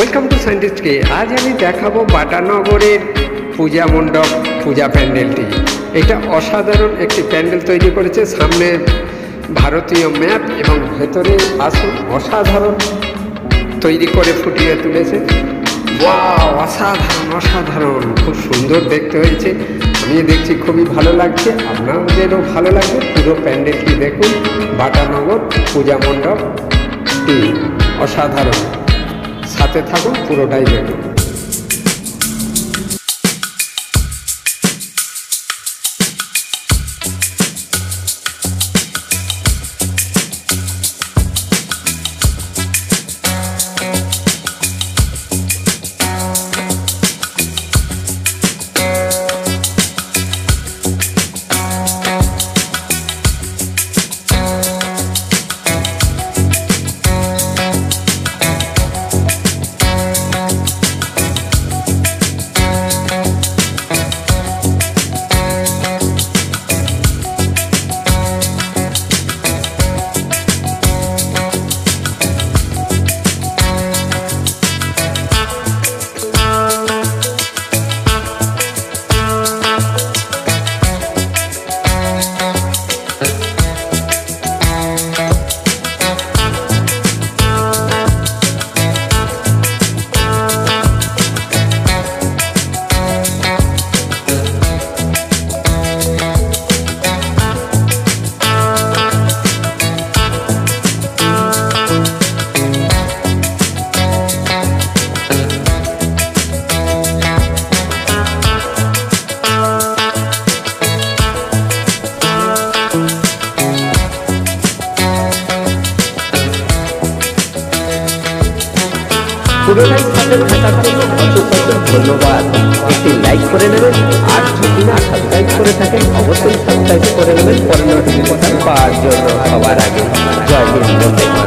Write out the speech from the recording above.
Welcome to সায়েন্টিস্টকে। আজ আমি দেখাবো বাটানগরের পূজা মণ্ডপ পূজা প্যান্ডেলটি। এটা অসাধারণ একটি প্যান্ডেল তৈরি করেছে, সামনে ভারতীয় ম্যাপ এবং ভেতরে আসুন অসাধারণ তৈরি করে ফুটিয়ে তুলেছে। ওয়াও, অসাধারণ অসাধারণ, খুব সুন্দর দেখতে হয়েছে। আমি দেখছি খুবই ভালো লাগছে, আপনাদেরও ভালো লাগবে। পুরো প্যান্ডেলটি দেখুন, বাটানগর পূজা মণ্ডপটি অসাধারণ। সাথে থাকুন, পুরোটাই দেখুন। পুরোটাই সাথে থাকার জন্য অসংখ্য ধন্যবাদ। একটি লাইক করে নেবেন, আর যদি না সাবস্ক্রাইব করে থাকেন অবশ্যই সাবস্ক্রাইব করে নেবেন পরে নোটিফিকেশন পাওয়ার জন্য সবার আগে। জয় হিন্দ।